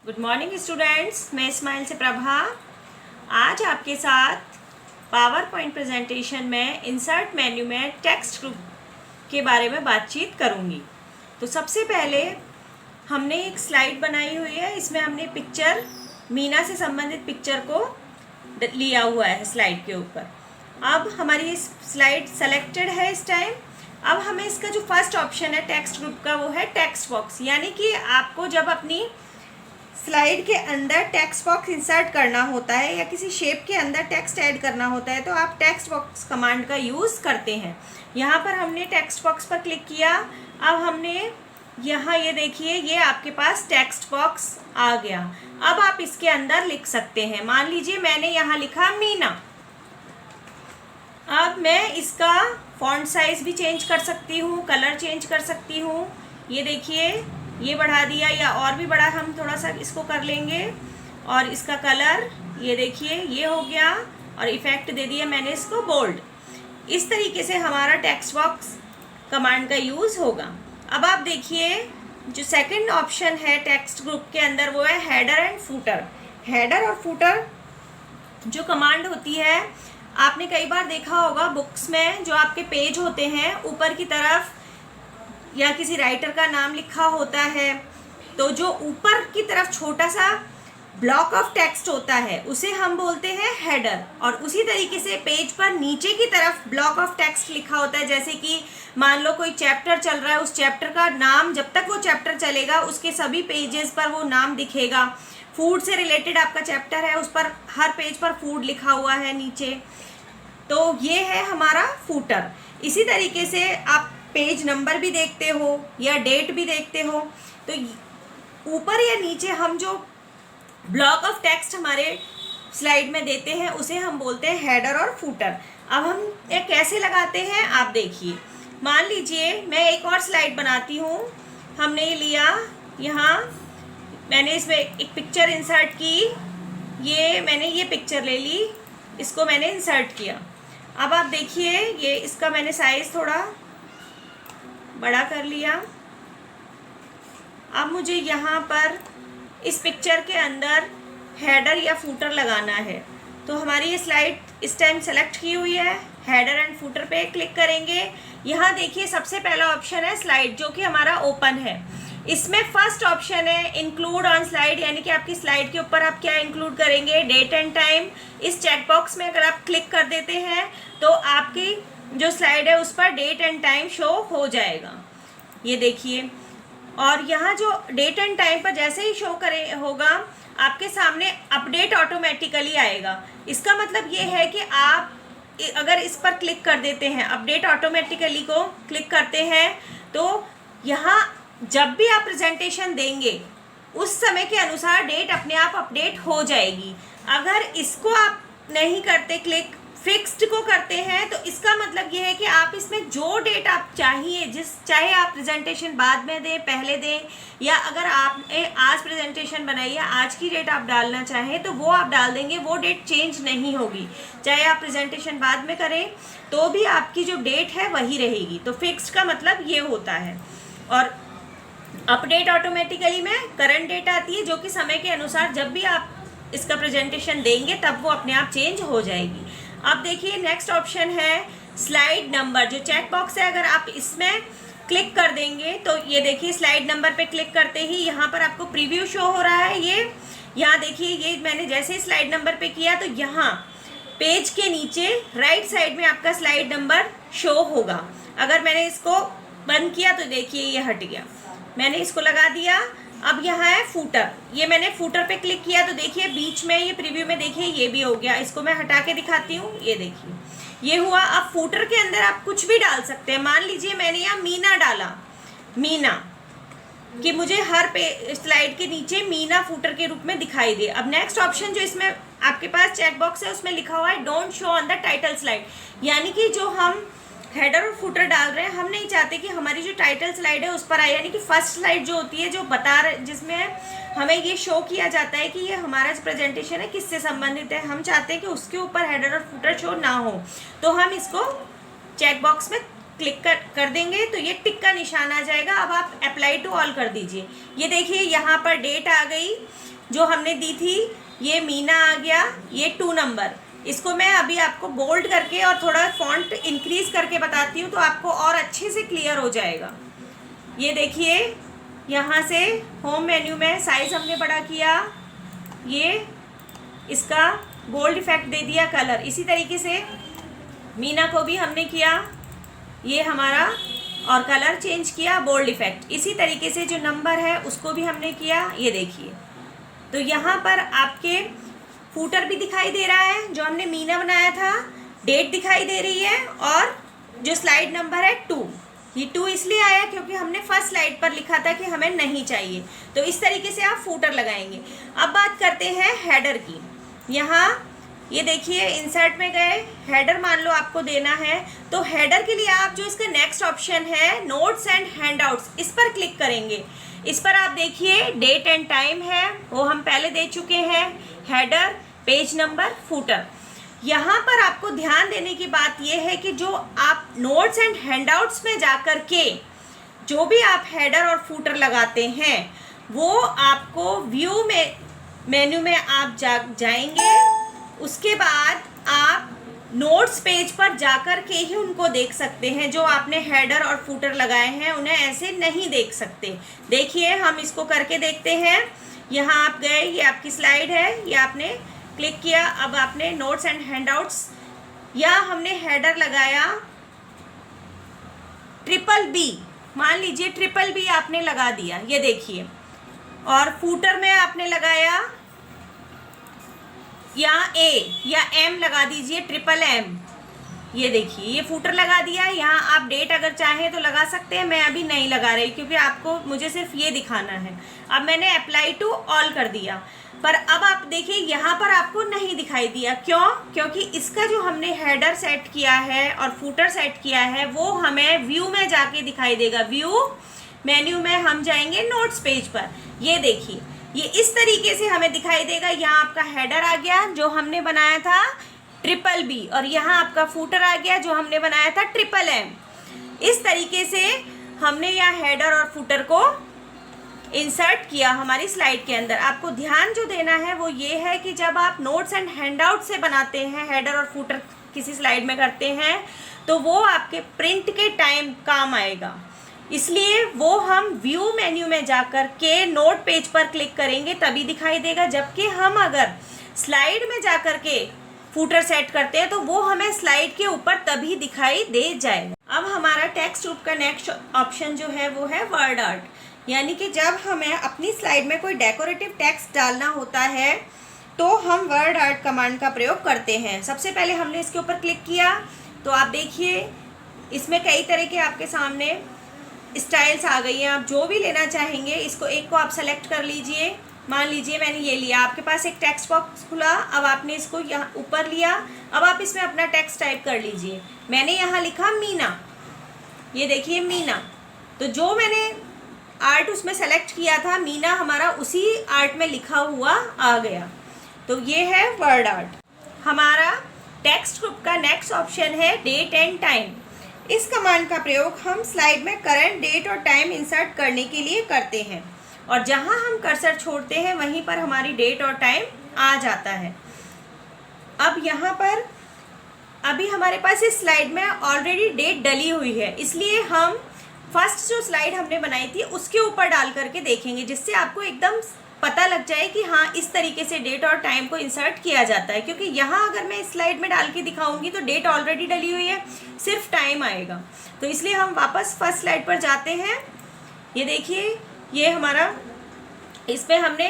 Good morning students, मैं इस्माइल से प्रभा आज आपके साथ पावर पॉइंट प्रेजेंटेशन में इंसर्ट मेन्यू में टेक्स्ट ग्रुप के बारे में बातचीत करूंगी। तो सबसे पहले हमने एक स्लाइड बनाई हुई है, इसमें हमने पिक्चर मीना से संबंधित पिक्चर को लिया हुआ है स्लाइड के ऊपर। अब हमारी स्लाइड सेलेक्टेड है इस टाइम। अब हमें इसका जो फर्स्ट ऑप्शन है टेक्स्ट ग्रुप का वो है टेक्स्ट बॉक्स, यानी कि आपको जब अपनी स्लाइड के अंदर टेक्स्ट बॉक्स इंसर्ट करना होता है या किसी शेप के अंदर टेक्स्ट ऐड करना होता है तो आप टेक्स्ट बॉक्स कमांड का यूज़ करते हैं। यहाँ पर हमने टेक्स्ट बॉक्स पर क्लिक किया। अब हमने यहाँ ये देखिए, ये आपके पास टेक्स्ट बॉक्स आ गया। अब आप इसके अंदर लिख सकते हैं। मान लीजिए मैंने यहाँ लिखा मीना। अब मैं इसका फॉन्ट साइज भी चेंज कर सकती हूँ, कलर चेंज कर सकती हूँ। ये देखिए, ये बढ़ा दिया या और भी बड़ा हम थोड़ा सा इसको कर लेंगे। और इसका कलर ये देखिए, ये हो गया और इफ़ेक्ट दे दिया मैंने इसको बोल्ड। इस तरीके से हमारा टेक्स्ट बॉक्स कमांड का यूज़ होगा। अब आप देखिए, जो सेकंड ऑप्शन है टेक्स्ट ग्रुप के अंदर वो है हेडर एंड फूटर। हेडर और फूटर जो कमांड होती है, आपने कई बार देखा होगा बुक्स में जो आपके पेज होते हैं ऊपर की तरफ या किसी राइटर का नाम लिखा होता है, तो जो ऊपर की तरफ छोटा सा ब्लॉक ऑफ टेक्स्ट होता है उसे हम बोलते हैं हेडर। और उसी तरीके से पेज पर नीचे की तरफ ब्लॉक ऑफ टेक्स्ट लिखा होता है, जैसे कि मान लो कोई चैप्टर चल रहा है, उस चैप्टर का नाम जब तक वो चैप्टर चलेगा उसके सभी पेजेस पर वो नाम दिखेगा। फूड से रिलेटेड आपका चैप्टर है, उस पर हर पेज पर फूड लिखा हुआ है नीचे, तो ये है हमारा फूटर। इसी तरीके से आप पेज नंबर भी देखते हो या डेट भी देखते हो, तो ऊपर या नीचे हम जो ब्लॉक ऑफ टेक्स्ट हमारे स्लाइड में देते हैं उसे हम बोलते हैं हेडर और फूटर। अब हम ये कैसे लगाते हैं आप देखिए। मान लीजिए मैं एक और स्लाइड बनाती हूँ। हमने ये लिया, यहाँ मैंने इसमें एक पिक्चर इंसर्ट की। ये मैंने ये पिक्चर ले ली, इसको मैंने इंसर्ट किया। अब आप देखिए, ये इसका मैंने साइज़ थोड़ा बड़ा कर लिया। अब मुझे यहाँ पर इस पिक्चर के अंदर हेडर या फूटर लगाना है, तो हमारी ये स्लाइड इस टाइम सेलेक्ट की हुई है। हेडर एंड फूटर पे क्लिक करेंगे। यहाँ देखिए सबसे पहला ऑप्शन है स्लाइड, जो कि हमारा ओपन है। इसमें फर्स्ट ऑप्शन है इंक्लूड ऑन स्लाइड, यानी कि आपकी स्लाइड के ऊपर आप क्या इंक्लूड करेंगे, डेट एंड टाइम। इस चेक बॉक्स में अगर आप क्लिक कर देते हैं तो आपकी जो स्लाइड है उस पर डेट एंड टाइम शो हो जाएगा, ये देखिए। और यहाँ जो डेट एंड टाइम पर जैसे ही शो करे होगा आपके सामने अपडेट ऑटोमेटिकली आएगा। इसका मतलब ये है कि आप अगर इस पर क्लिक कर देते हैं, अपडेट ऑटोमेटिकली को क्लिक करते हैं, तो यहाँ जब भी आप प्रेजेंटेशन देंगे उस समय के अनुसार डेट अपने आप अपडेट हो जाएगी। अगर इसको आप नहीं करते, क्लिक फिक्स्ड को करते हैं, तो इसका मतलब ये है कि आप इसमें जो डेट आप चाहिए, चाहे आप प्रेजेंटेशन बाद में दें, पहले दें, या अगर आपने आज प्रेजेंटेशन बनाई है, आज की डेट आप डालना चाहें तो वो आप डाल देंगे, वो डेट चेंज नहीं होगी। चाहे आप प्रेजेंटेशन बाद में करें तो भी आपकी जो डेट है वही रहेगी। तो फिक्स्ड का मतलब ये होता है। और अपडेट ऑटोमेटिकली में करंट डेट आती है, जो कि समय के अनुसार जब भी आप इसका प्रेजेंटेशन देंगे तब वो अपने आप चेंज हो जाएगी। अब देखिए नेक्स्ट ऑप्शन है स्लाइड नंबर। जो चेक बॉक्स है, अगर आप इसमें क्लिक कर देंगे तो ये देखिए स्लाइड नंबर पे क्लिक करते ही यहाँ पर आपको प्रीव्यू शो हो रहा है। ये यहाँ देखिए, ये मैंने जैसे ही स्लाइड नंबर पे किया तो यहाँ पेज के नीचे राइट साइड में आपका स्लाइड नंबर शो होगा। अगर मैंने इसको बंद किया तो देखिए ये हट गया, मैंने इसको लगा दिया। अब यहाँ है फूटर, ये मैंने फूटर पे क्लिक किया तो देखिए बीच में ये प्रीव्यू में देखिए ये भी हो गया। इसको मैं हटा के दिखाती हूँ, ये देखिए ये हुआ। अब फूटर के अंदर आप कुछ भी डाल सकते हैं। मान लीजिए मैंने यहाँ मीना डाला, मीना कि मुझे हर स्लाइड के नीचे मीना फूटर के रूप में दिखाई दे। अब नेक्स्ट ऑप्शन जो इसमें आपके पास चेक बॉक्स है उसमें लिखा हुआ है don't show on the title slide, यानी कि जो हम हेडर और फुटर डाल रहे हैं, हम नहीं चाहते कि हमारी जो टाइटल स्लाइड है उस पर आए, यानी कि फर्स्ट स्लाइड जो होती है जो बता रहे, जिसमें हमें ये शो किया जाता है कि ये हमारा जो प्रेजेंटेशन है किससे संबंधित है, हम चाहते हैं कि उसके ऊपर हेडर और फुटर शो ना हो। तो हम इसको चेक बॉक्स में क्लिक कर देंगे तो ये टिक का निशान आ जाएगा। अब आप अप्लाई टू ऑल कर दीजिए। ये देखिए यहाँ पर डेट आ गई, जो हमने दी थी, ये मीना आ गया, ये 2 नंबर। इसको मैं अभी आपको बोल्ड करके और थोड़ा फॉन्ट इंक्रीज करके बताती हूँ तो आपको और अच्छे से क्लियर हो जाएगा। ये देखिए, यहाँ से होम मेन्यू में साइज़ हमने बड़ा किया, ये इसका बोल्ड इफेक्ट दे दिया कलर। इसी तरीके से मीना को भी हमने किया, ये हमारा, और कलर चेंज किया, बोल्ड इफेक्ट। इसी तरीके से जो नंबर है उसको भी हमने किया, ये देखिए। तो यहाँ पर आपके फूटर भी दिखाई दे रहा है, जो हमने मीना बनाया था, डेट दिखाई दे रही है, और जो स्लाइड नंबर है 2, ये 2 इसलिए आया क्योंकि हमने फर्स्ट स्लाइड पर लिखा था कि हमें नहीं चाहिए। तो इस तरीके से आप फूटर लगाएंगे। अब बात करते हैं हेडर की। यहाँ ये देखिए, इंसर्ट में गए, हेडर मान लो आपको देना है, तो हेडर के लिए आप जो इसका नेक्स्ट ऑप्शन है नोट्स एंड हैंडआउट्स, इस पर क्लिक करेंगे। इस पर आप देखिए डेट एंड टाइम है, वो हम पहले दे चुके हैं, हेडर, पेज नंबर, फूटर। यहाँ पर आपको ध्यान देने की बात यह है कि जो आप नोट्स एंड हैंडआउट्स में जाकर के जो भी आप हेडर और फूटर लगाते हैं, वो आपको व्यू में मेन्यू में आप जाएंगे, उसके बाद आप नोट्स पेज पर जाकर के ही उनको देख सकते हैं। जो आपने हेडर और फूटर लगाए हैं उन्हें ऐसे नहीं देख सकते। देखिए, हम इसको करके देखते हैं। यहाँ आप गए, ये आपकी स्लाइड है, ये आपने क्लिक किया, अब आपने नोट्स एंड हैंडआउट्स, या हमने हेडर लगाया BBB, मान लीजिए BBB आपने लगा दिया, ये देखिए, और फूटर में आपने लगाया या A या M लगा दीजिए, MM, ये देखिए, ये फूटर लगा दिया। यहाँ आप डेट अगर चाहें तो लगा सकते हैं, मैं अभी नहीं लगा रही क्योंकि आपको मुझे सिर्फ ये दिखाना है। अब मैंने अप्लाई टू ऑल कर दिया, पर अब आप देखिए यहाँ पर आपको नहीं दिखाई दिया। क्यों? क्योंकि इसका जो हमने हेडर सेट किया है और फूटर सेट किया है वो हमें व्यू में जाके दिखाई देगा। व्यू मेन्यू में हम जाएंगे नोट्स पेज पर, ये देखिए, ये इस तरीके से हमें दिखाई देगा। यहाँ आपका हेडर आ गया जो हमने बनाया था BBB, और यहाँ आपका फूटर आ गया जो हमने बनाया था MM। इस तरीके से हमने यहाँ हेडर और फूटर को इंसर्ट किया हमारी स्लाइड के अंदर। आपको ध्यान जो देना है वो ये है कि जब आप नोट्स एंड हैंडआउट से बनाते हैं, हेडर और फूटर किसी स्लाइड में करते हैं, तो वो आपके प्रिंट के टाइम काम आएगा। इसलिए वो हम व्यू मेन्यू में जाकर के नोट पेज पर क्लिक करेंगे तभी दिखाई देगा। जबकि हम अगर स्लाइड में जाकर के फूटर सेट करते हैं तो वो हमें स्लाइड के ऊपर तभी दिखाई दे जाएगा। अब हमारा टेक्स्ट ग्रुप का नेक्स्ट ऑप्शन जो है वो है वर्ड आर्ट, यानी कि जब हमें अपनी स्लाइड में कोई डेकोरेटिव टेक्स्ट डालना होता है तो हम वर्ड आर्ट कमांड का प्रयोग करते हैं। सबसे पहले हमने इसके ऊपर क्लिक किया तो आप देखिए इसमें कई तरह के आपके सामने स्टाइल्स आ गई हैं। आप जो भी लेना चाहेंगे, इसको एक को आप सेलेक्ट कर लीजिए। मान लीजिए मैंने ये लिया, आपके पास एक टेक्स्ट बॉक्स खुला, अब आपने इसको यहाँ ऊपर लिया, अब आप इसमें अपना टेक्स्ट टाइप कर लीजिए। मैंने यहाँ लिखा मीना, ये देखिए मीना, तो जो मैंने आर्ट उसमें सेलेक्ट किया था मीना, हमारा उसी आर्ट में लिखा हुआ आ गया। तो ये है वर्ड आर्ट। हमारा टेक्स्ट ग्रुप का नेक्स्ट ऑप्शन है डेट एंड टाइम। इस कमांड का प्रयोग हम स्लाइड में करंट डेट और टाइम इंसर्ट करने के लिए करते हैं, और जहां हम कर्सर छोड़ते हैं वहीं पर हमारी डेट और टाइम आ जाता है। अब यहाँ पर अभी हमारे पास इस स्लाइड में ऑलरेडी डेट डली हुई है, इसलिए हम फर्स्ट जो स्लाइड हमने बनाई थी उसके ऊपर डाल करके देखेंगे, जिससे आपको एकदम पता लग जाए कि हाँ इस तरीके से डेट और टाइम को इंसर्ट किया जाता है। क्योंकि यहाँ अगर मैं इस स्लाइड में डाल के दिखाऊंगी तो डेट ऑलरेडी डली हुई है, सिर्फ टाइम आएगा। तो इसलिए हम वापस फर्स्ट स्लाइड पर जाते हैं। ये देखिए, ये हमारा, इस पर हमने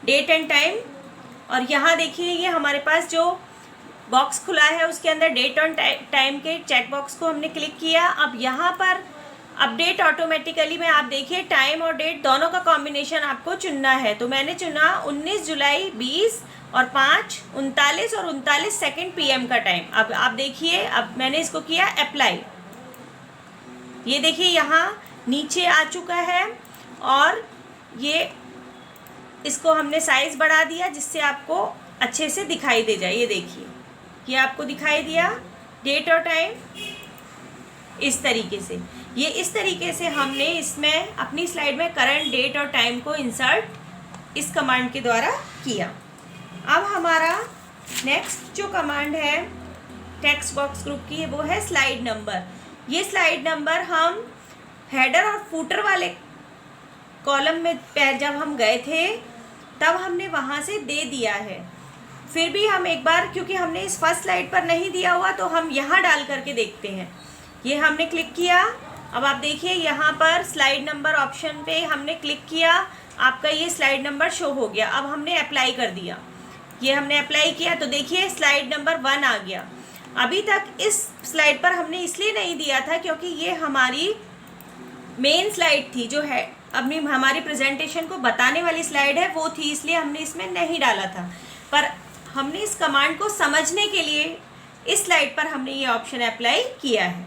डेट एंड टाइम, और यहाँ देखिए ये हमारे पास जो बॉक्स खुला है उसके अंदर डेट और टाइम के चेक बॉक्स को हमने क्लिक किया। अब यहाँ पर अपडेट ऑटोमेटिकली में आप देखिए टाइम और डेट दोनों का कॉम्बिनेशन आपको चुनना है। तो मैंने चुना 19 जुलाई 20 और 5 39 और 39 सेकेंड PM का टाइम। अब आप देखिए, अब मैंने इसको किया अप्लाई, ये देखिए यहाँ नीचे आ चुका है, और ये इसको हमने साइज़ बढ़ा दिया जिससे आपको अच्छे से दिखाई दे जाए। ये देखिए, ये आपको दिखाई दिया डेट और टाइम इस तरीके से। ये इस तरीके से हमने इसमें अपनी स्लाइड में करंट डेट और टाइम को इंसर्ट इस कमांड के द्वारा किया। अब हमारा नेक्स्ट जो कमांड है टेक्स्ट बॉक्स ग्रुप की वो है स्लाइड नंबर। ये स्लाइड नंबर हम हेडर और फूटर वाले कॉलम में जब हम गए थे तब हमने वहाँ से दे दिया है। फिर भी हम एक बार, क्योंकि हमने इस फर्स्ट स्लाइड पर नहीं दिया हुआ, तो हम यहाँ डाल करके देखते हैं। ये हमने क्लिक किया। अब आप देखिए यहाँ पर स्लाइड नंबर ऑप्शन पे हमने क्लिक किया, आपका ये स्लाइड नंबर शो हो गया। अब हमने अप्लाई कर दिया, ये हमने अप्लाई किया तो देखिए स्लाइड नंबर 1 आ गया। अभी तक इस स्लाइड पर हमने इसलिए नहीं दिया था क्योंकि ये हमारी मेन स्लाइड थी, जो है अपनी हमारी प्रेजेंटेशन को बताने वाली स्लाइड है वो थी, इसलिए हमने इसमें नहीं डाला था। पर हमने इस कमांड को समझने के लिए इस स्लाइड पर हमने ये ऑप्शन अप्लाई किया है।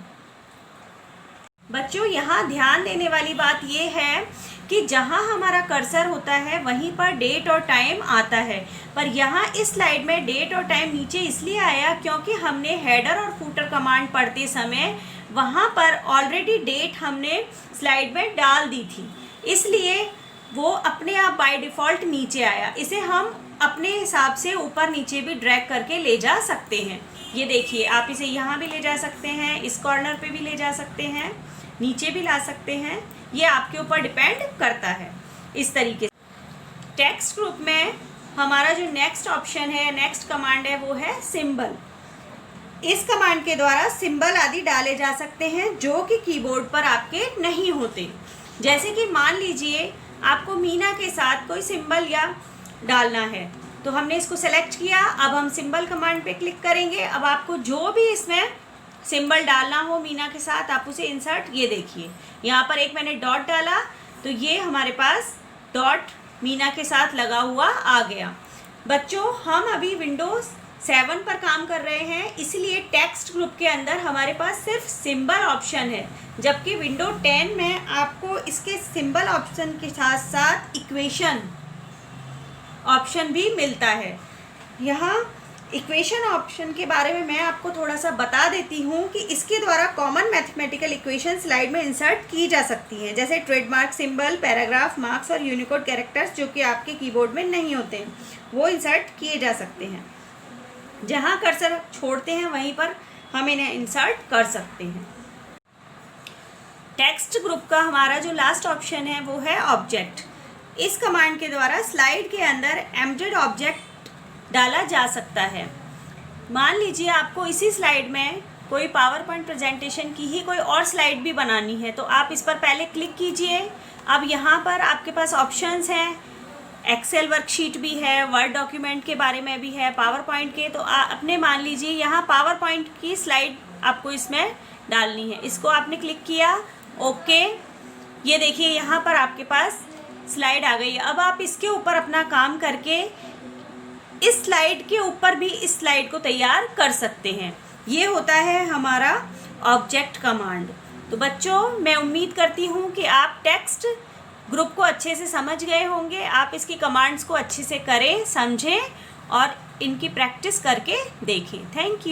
बच्चों यहाँ ध्यान देने वाली बात ये है कि जहाँ हमारा कर्सर होता है वहीं पर डेट और टाइम आता है, पर यहाँ इस स्लाइड में डेट और टाइम नीचे इसलिए आया क्योंकि हमने हेडर और फूटर कमांड पढ़ते समय वहाँ पर ऑलरेडी डेट हमने स्लाइड में डाल दी थी, इसलिए वो अपने आप बाय डिफ़ॉल्ट नीचे आया। इसे हम अपने हिसाब से ऊपर नीचे भी ड्रैग करके ले जा सकते हैं। ये देखिए, आप इसे यहाँ भी ले जा सकते हैं, इस कॉर्नर पे भी ले जा सकते हैं, नीचे भी ला सकते हैं, ये आपके ऊपर डिपेंड करता है। इस तरीके से टेक्स्ट ग्रुप में हमारा जो नेक्स्ट ऑप्शन है, नेक्स्ट कमांड है, वो है सिंबल। इस कमांड के द्वारा सिंबल आदि डाले जा सकते हैं जो कि कीबोर्ड पर आपके नहीं होते। जैसे कि मान लीजिए आपको मीना के साथ कोई सिंबल या डालना है, तो हमने इसको सेलेक्ट किया। अब हम सिंबल कमांड पे क्लिक करेंगे। अब आपको जो भी इसमें सिंबल डालना हो मीना के साथ, आप उसे इंसर्ट, ये देखिए यहाँ पर एक मैंने डॉट डाला तो ये हमारे पास डॉट मीना के साथ लगा हुआ आ गया। बच्चों हम अभी विंडोज़ 7 पर काम कर रहे हैं, इसलिए टेक्स्ट ग्रुप के अंदर हमारे पास सिर्फ सिंबल ऑप्शन है, जबकि विंडो 10 में आपको इसके सिंबल ऑप्शन के साथ साथ इक्वेशन ऑप्शन भी मिलता है। यहाँ इक्वेशन ऑप्शन के बारे में मैं आपको थोड़ा सा बता देती हूँ कि इसके द्वारा कॉमन मैथमेटिकल इक्वेशन स्लाइड में इंसर्ट की जा सकती हैं, जैसे ट्रेडमार्क सिंबल, पैराग्राफ, मार्क्स और यूनिकोड कैरेक्टर्स जो कि आपके कीबोर्ड में नहीं होते हैं, वो इंसर्ट किए जा सकते हैं। जहाँ कर्सर छोड़ते हैं वहीं पर हम इन्हें इंसर्ट कर सकते हैं। टेक्स्ट ग्रुप का हमारा जो लास्ट ऑप्शन है वो है ऑब्जेक्ट। इस कमांड के द्वारा स्लाइड के अंदर एम्बेडेड ऑब्जेक्ट डाला जा सकता है। मान लीजिए आपको इसी स्लाइड में कोई पावर पॉइंट प्रेजेंटेशन की ही कोई और स्लाइड भी बनानी है, तो आप इस पर पहले क्लिक कीजिए। अब यहाँ पर आपके पास ऑप्शंस हैं, एक्सेल वर्कशीट भी है, वर्ड डॉक्यूमेंट के बारे में भी है, पावर पॉइंट के। तो अपने मान लीजिए यहाँ पावर पॉइंट की स्लाइड आपको इसमें डालनी है, इसको आपने क्लिक किया, ओके। ये देखिए यहाँ पर आपके पास स्लाइड आ गई। अब आप इसके ऊपर अपना काम करके इस स्लाइड के ऊपर भी इस स्लाइड को तैयार कर सकते हैं। ये होता है हमारा ऑब्जेक्ट कमांड। तो बच्चों, मैं उम्मीद करती हूँ कि आप टेक्स्ट ग्रुप को अच्छे से समझ गए होंगे। आप इसकी कमांड्स को अच्छे से करें, समझें और इनकी प्रैक्टिस करके देखें। Thank you.